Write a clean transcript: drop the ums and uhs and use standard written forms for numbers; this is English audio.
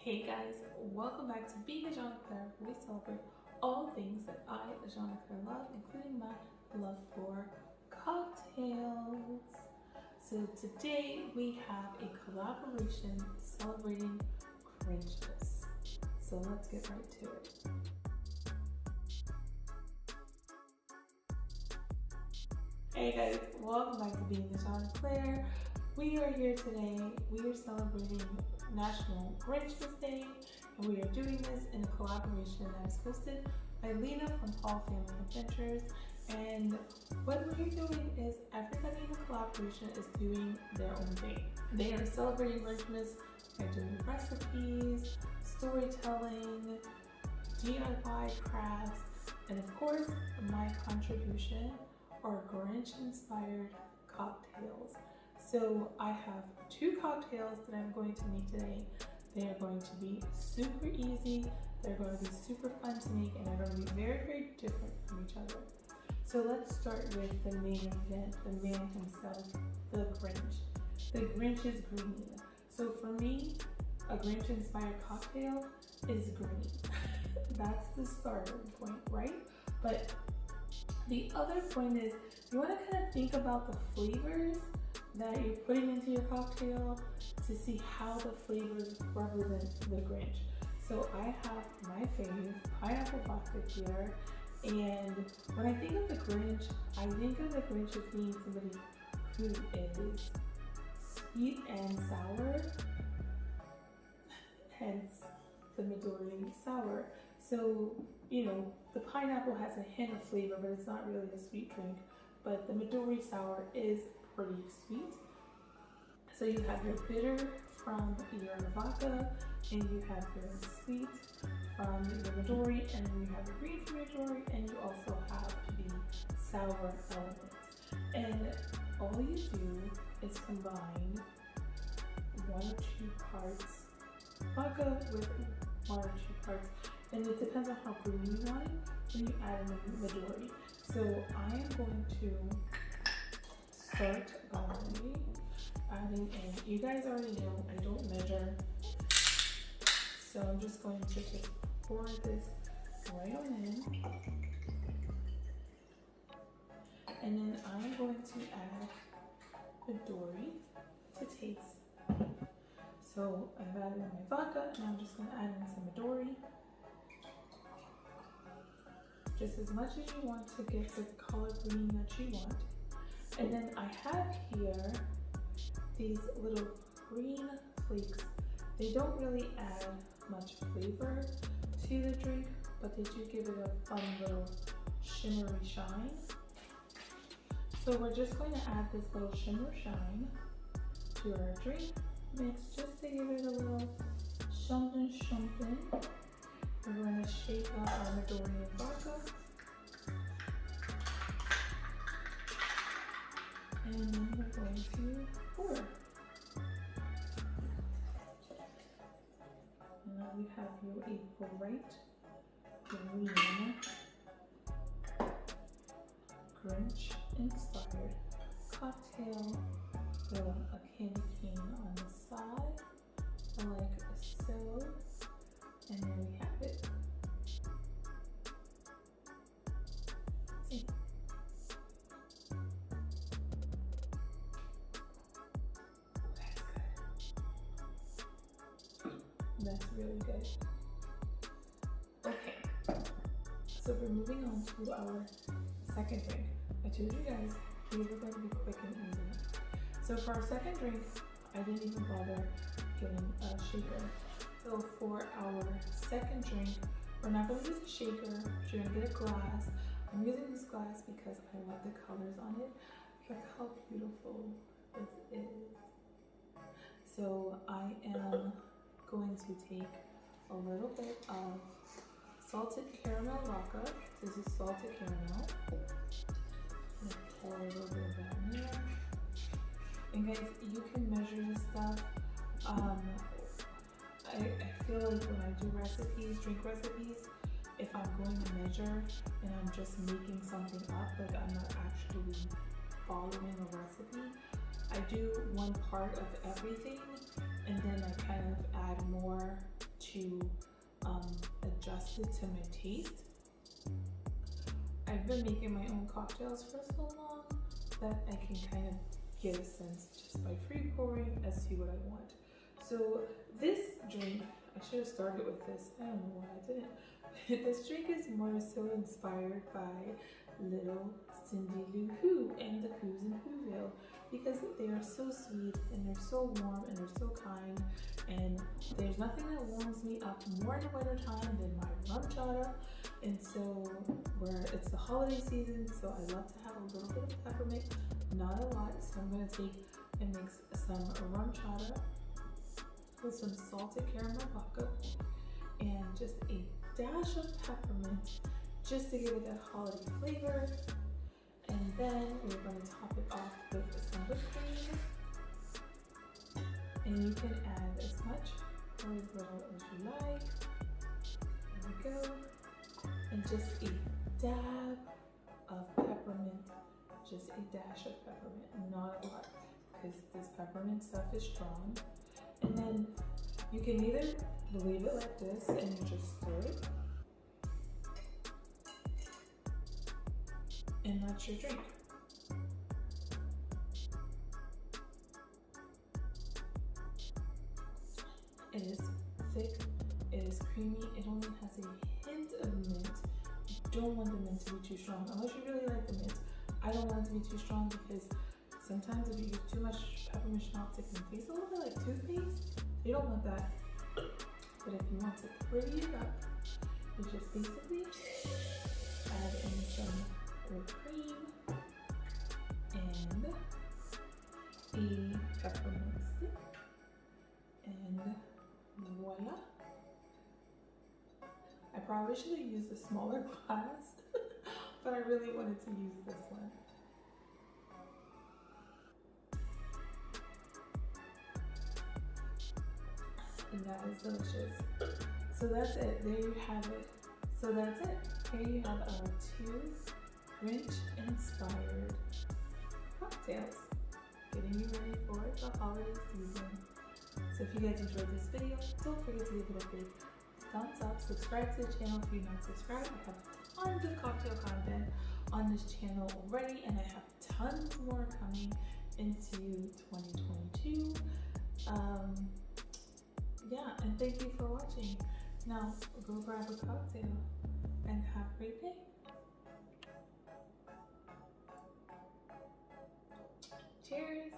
Hey guys, welcome back to Being a Jean Claire, where we celebrate all things that I, Jean Claire, love, including my love for cocktails. So today we have a collaboration celebrating Grinchmas. So let's get right to it. Hey guys, welcome back to Being a Jean Claire. We are here today. We are celebrating National Grinchmas Day, and we are doing this in a collaboration that is hosted by Lena from Hall Family Adventures. And what we're doing is everybody in the collaboration is doing their own thing. They are celebrating Grinchmas. They're doing recipes, storytelling, DIY crafts, and of course, my contribution are Grinch-inspired cocktails. So I have two cocktails that I'm going to make today. They are going to be super easy, they're going to be super fun to make, and they're going to be very, very different from each other. So let's start with the main event, the man himself, the Grinch. The Grinch is green. So for me, a Grinch-inspired cocktail is green. That's the starting point, right? But the other point is you want to kind of think about the flavors that you're putting into your cocktail to see how the flavors represent the Grinch. So I have my fave, pineapple vodka here, and when I think of the Grinch, I think of the Grinch as being somebody who is sweet and sour, hence the Midori sour. So, you know, the pineapple has a hint of flavor, but it's not really a sweet drink. But the Midori sour is pretty sweet. So you have your bitter from your vodka, and you have your sweet from your Midori, and you have the green from your Midori, and you also have the sour element. And all you do is combine 1 or 2 parts vodka with 1 or 2 parts, and it depends on how green you want it when you add in the Midori. So I am going to start by adding in, you guys already know I don't measure, so I'm just going to just pour this right on in, and then I'm going to add Midori to taste. So I've added in my vodka, and I'm just going to add in some Midori, just as much as you want to get the color green that you want. And then I have here these little green flakes. They don't really add much flavor to the drink, but they do give it a fun little shimmery shine. So we're just going to add this little shimmer shine to our drink mix just to give it a little something. We're going to shake up our Midori and vodka. And then we're going to pour. And now we have you a bright green Grinch-inspired cocktail with a candy cane on the side, like so. And there we have it. See. That's really good. Okay, so we're moving on to our second drink. I told you guys these are going to be quick and easy. So for our second drink, I didn't even bother getting a shaker. So for our second drink, we're not going to use a shaker. You're going to get a glass. I'm using this glass because I love the colors on it. Look how beautiful this is. So I am going to take a little bit of salted caramel vodka. This is salted caramel. I'm gonna pour a little bit of that in there. And guys, you can measure this stuff. I feel like when I do recipes, drink recipes, if I'm going to measure and I'm just making something up, like I'm not actually following a recipe, I do 1 part of everything, and then I kind of add more to adjust it to my taste. I've been making my own cocktails for so long that I can kind of get a sense just by free pouring as to what I want. So this drink, I should have started with this. I don't know why I didn't. This drink is more so inspired by little Cindy Lou Who and the Who's in Whoville, because they are so sweet and they're so warm and they're so kind, and there's nothing that warms me up more in the winter time than my rum chata. And so where it's the holiday season, so I love to have a little bit of peppermint, not a lot. So I'm gonna take and mix some rum chata with some salted caramel vodka and just a dash of peppermint just to give it that holiday flavor. And then we're going to top it off with some whipped cream. And you can add as much or as little as you like. There we go. And just a dab of peppermint, just a dash of peppermint, not a lot, because this peppermint stuff is strong. And then you can either leave it like this and you just stir it, and that's your drink. It is thick, it is creamy, it only has a hint of mint. You don't want the mint to be too strong, unless you really like the mint. I don't want it to be too strong because sometimes if you use too much peppermint schnapps, it can taste a little bit like toothpaste. You don't want that. But if you want to pretty it up, you just basically add in some whipped cream and a peppermint stick, and voila. I probably should have used a smaller glass, but I really wanted to use this one. And that is delicious. So that's it. There you have it. So that's it. Here you have our 2 Grinch inspired cocktails, getting you ready for the holiday season. So if you guys enjoyed this video, don't forget to give it a big thumbs up, subscribe to the channel if you're not subscribed. I have tons of cocktail content on this channel already, and I have tons more coming into 2022. Yeah, and thank you for watching. Now go grab a cocktail and have a great day. Cheers!